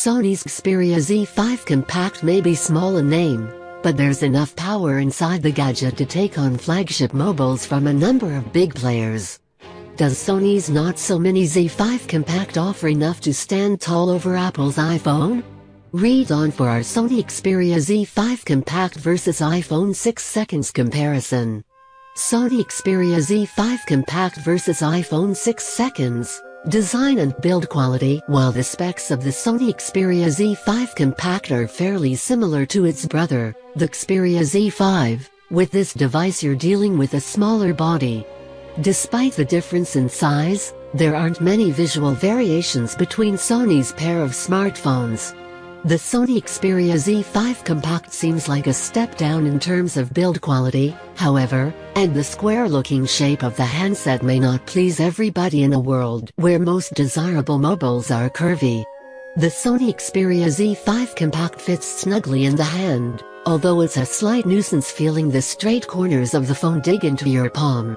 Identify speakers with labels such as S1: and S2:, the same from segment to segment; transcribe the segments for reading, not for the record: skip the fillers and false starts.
S1: Sony's Xperia Z5 Compact may be small in name, but there's enough power inside the gadget to take on flagship mobiles from a number of big players. Does Sony's not-so-mini Z5 Compact offer enough to stand tall over Apple's iPhone? Read on for our Sony Xperia Z5 Compact vs iPhone 6 seconds comparison. Sony Xperia Z5 Compact vs iPhone 6 seconds. Design and build quality. While the specs of the Sony Xperia Z5 Compact are fairly similar to its brother, the Xperia Z5, with this device you're dealing with a smaller body. Despite the difference in size, there aren't many visual variations between Sony's pair of smartphones. The Sony Xperia Z5 Compact seems like a step down in terms of build quality, however, and the square-looking shape of the handset may not please everybody in a world where most desirable mobiles are curvy. The Sony Xperia Z5 Compact fits snugly in the hand, although it's a slight nuisance feeling the straight corners of the phone dig into your palm.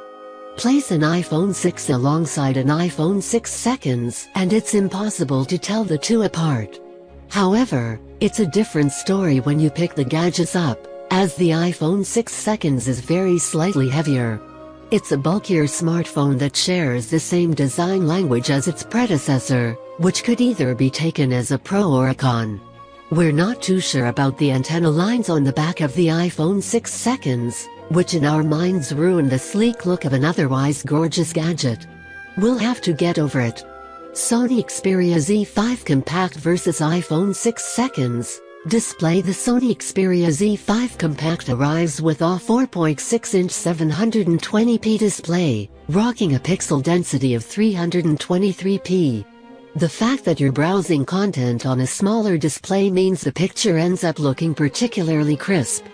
S1: Place an iPhone 6 alongside an iPhone 6 seconds and it's impossible to tell the two apart. However, it's a different story when you pick the gadgets up, as the iPhone 6 seconds is very slightly heavier. It's a bulkier smartphone that shares the same design language as its predecessor, which could either be taken as a pro or a con. We're not too sure about the antenna lines on the back of the iPhone 6 seconds, which in our minds ruin the sleek look of an otherwise gorgeous gadget. We'll have to get over it. Sony Xperia Z5 Compact vs iPhone 6 seconds. Display. The Sony Xperia Z5 Compact arrives with a 4.6-inch 720p display, rocking a pixel density of 323p. The fact that you're browsing content on a smaller display means the picture ends up looking particularly crisp.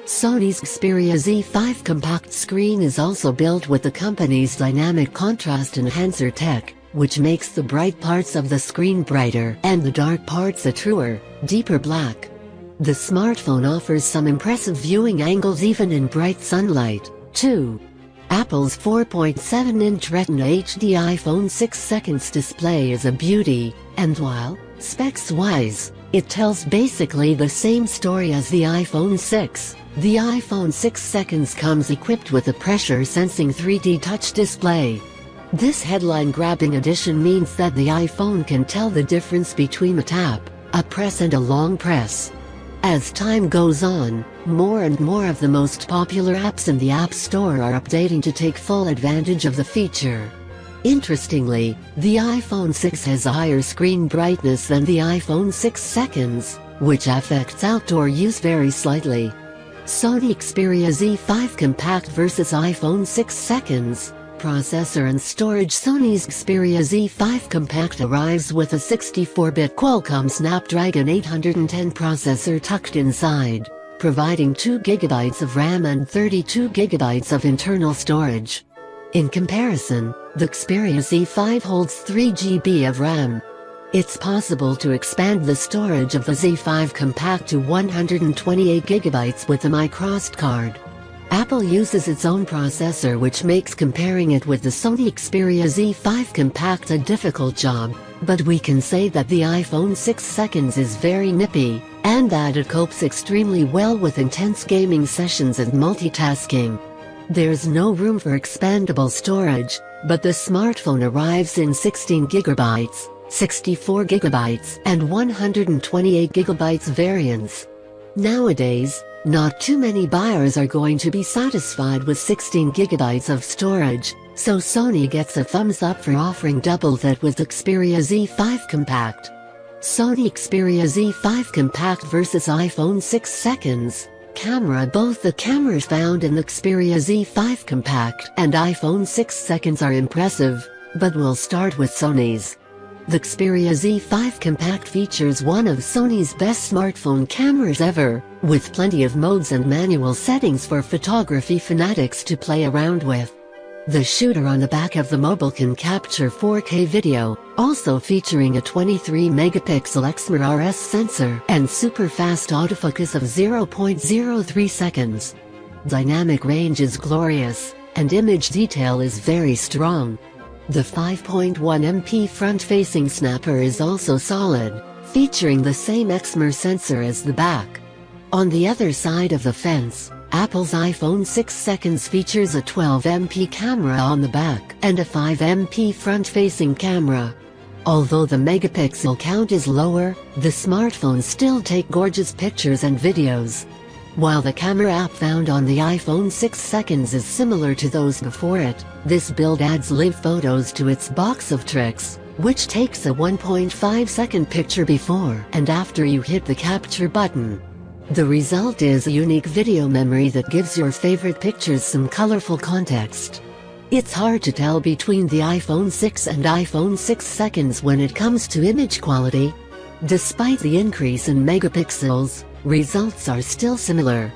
S1: Sony's Xperia Z5 Compact screen is also built with the company's dynamic contrast enhancer tech, which makes the bright parts of the screen brighter and the dark parts a truer, deeper black. The smartphone offers some impressive viewing angles even in bright sunlight, too. Apple's 4.7-inch Retina HD iPhone 6 seconds display is a beauty, and while, specs-wise, it tells basically the same story as the iPhone 6, the iPhone 6 seconds comes equipped with a pressure-sensing 3D touch display. This headline-grabbing addition means that the iPhone can tell the difference between a tap, a press and a long press. As time goes on, more and more of the most popular apps in the App Store are updating to take full advantage of the feature. Interestingly, the iPhone 6 has a higher screen brightness than the iPhone 6 seconds, which affects outdoor use very slightly. Sony Xperia Z5 Compact vs iPhone 6 seconds. Processor and storage. Sony's Xperia Z5 Compact arrives with a 64-bit Qualcomm Snapdragon 810 processor tucked inside, providing 2 GB of RAM and 32 GB of internal storage. In comparison, the Xperia Z5 holds 3 GB of RAM. It's possible to expand the storage of the Z5 Compact to 128 GB with a microSD card. Apple uses its own processor, which makes comparing it with the Sony Xperia Z5 Compact a difficult job, but we can say that the iPhone 6 seconds is very nippy, and that it copes extremely well with intense gaming sessions and multitasking. There's no room for expandable storage, but the smartphone arrives in 16 GB, 64 GB, and 128 GB variants. Nowadays, not too many buyers are going to be satisfied with 16 GB of storage, so Sony gets a thumbs up for offering double that with Xperia Z5 Compact. Sony Xperia Z5 Compact vs iPhone 6 seconds. Camera. Both the cameras found in the Xperia Z5 Compact and iPhone 6 seconds are impressive, but we'll start with Sony's. The Xperia Z5 Compact features one of Sony's best smartphone cameras ever, with plenty of modes and manual settings for photography fanatics to play around with. The shooter on the back of the mobile can capture 4K video, also featuring a 23-megapixel XMR sensor and super-fast autofocus of 0.03 seconds. Dynamic range is glorious, and image detail is very strong. The 5.1 MP front-facing snapper is also solid, featuring the same XMR sensor as the back. On the other side of the fence, Apple's iPhone 6 features a 12MP camera on the back and a 5MP front-facing camera. Although the megapixel count is lower, the smartphones still take gorgeous pictures and videos. While the camera app found on the iPhone 6 is similar to those before it, this build adds live photos to its box of tricks, which takes a 1.5-second picture before and after you hit the capture button. The result is a unique video memory that gives your favorite pictures some colorful context. It's hard to tell between the iPhone 6 and iPhone 6 when it comes to image quality. Despite the increase in megapixels, results are still similar.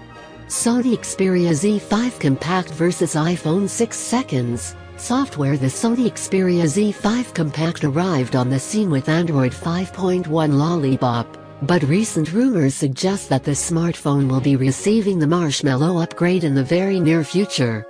S1: Sony Xperia Z5 Compact versus iPhone 6 software. The Sony Xperia Z5 Compact arrived on the scene with Android 5.1 Lollipop, but recent rumors suggest that the smartphone will be receiving the Marshmallow upgrade in the very near future.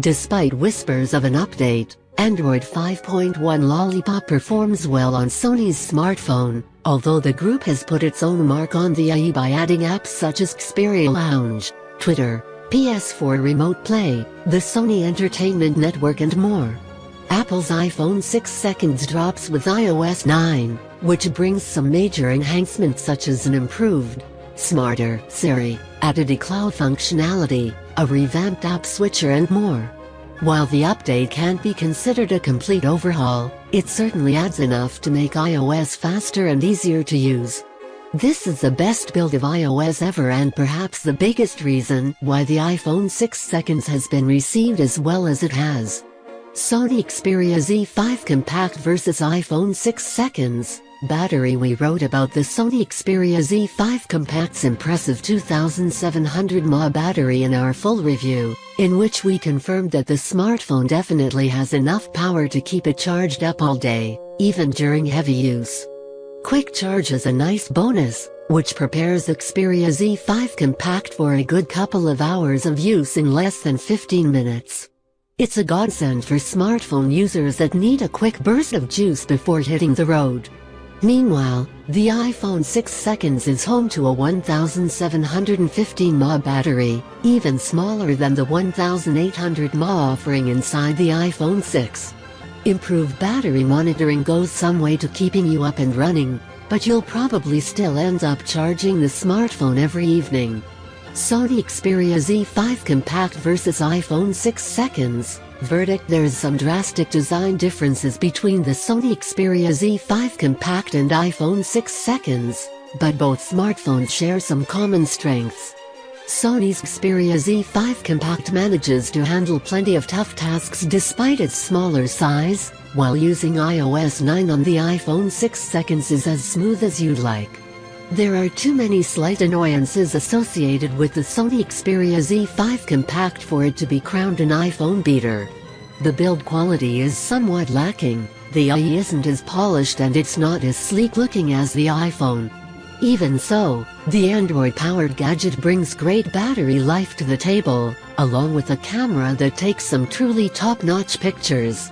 S1: Despite whispers of an update, Android 5.1 Lollipop performs well on Sony's smartphone, although the group has put its own mark on the IE by adding apps such as Xperia Lounge, Twitter, PS4 Remote Play, the Sony Entertainment Network and more. Apple's iPhone 6 drops with iOS 9, which brings some major enhancements such as an improved, smarter Siri, added iCloud functionality, a revamped app switcher and more. While the update can't be considered a complete overhaul, it certainly adds enough to make iOS faster and easier to use. This is the best build of iOS ever and perhaps the biggest reason why the iPhone 6 has been received as well as it has. Sony Xperia Z5 Compact versus iPhone 6 battery. We wrote about the Sony Xperia Z5 Compact's impressive 2700 mAh battery in our full review, in which we confirmed that the smartphone definitely has enough power to keep it charged up all day, even during heavy use. Quick charge is a nice bonus, which prepares the Xperia Z5 Compact for a good couple of hours of use in less than 15 minutes. It's a godsend for smartphone users that need a quick burst of juice before hitting the road. Meanwhile, the iPhone 6 is home to a 1715 mAh battery, even smaller than the 1800 mAh offering inside the iPhone 6. Improved battery monitoring goes some way to keeping you up and running, but you'll probably still end up charging the smartphone every evening. Sony Xperia Z5 Compact versus iPhone 6 verdict. There's some drastic design differences between the Sony Xperia Z5 Compact and iPhone 6, but both smartphones share some common strengths. Sony's Xperia Z5 Compact manages to handle plenty of tough tasks despite its smaller size, while using iOS 9 on the iPhone 6 is as smooth as you'd like. There are too many slight annoyances associated with the Sony Xperia Z5 Compact for it to be crowned an iPhone beater. The build quality is somewhat lacking, the IE isn't as polished and it's not as sleek looking as the iPhone. Even so, the Android-powered gadget brings great battery life to the table, along with a camera that takes some truly top-notch pictures.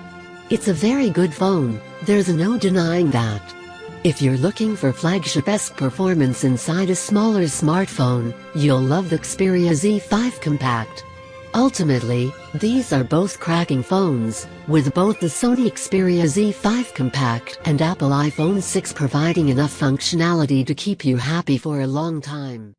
S1: It's a very good phone, there's no denying that. If you're looking for flagship-esque performance inside a smaller smartphone, you'll love the Xperia Z5 Compact. Ultimately, these are both cracking phones, with both the Sony Xperia Z5 Compact and Apple iPhone 6 providing enough functionality to keep you happy for a long time.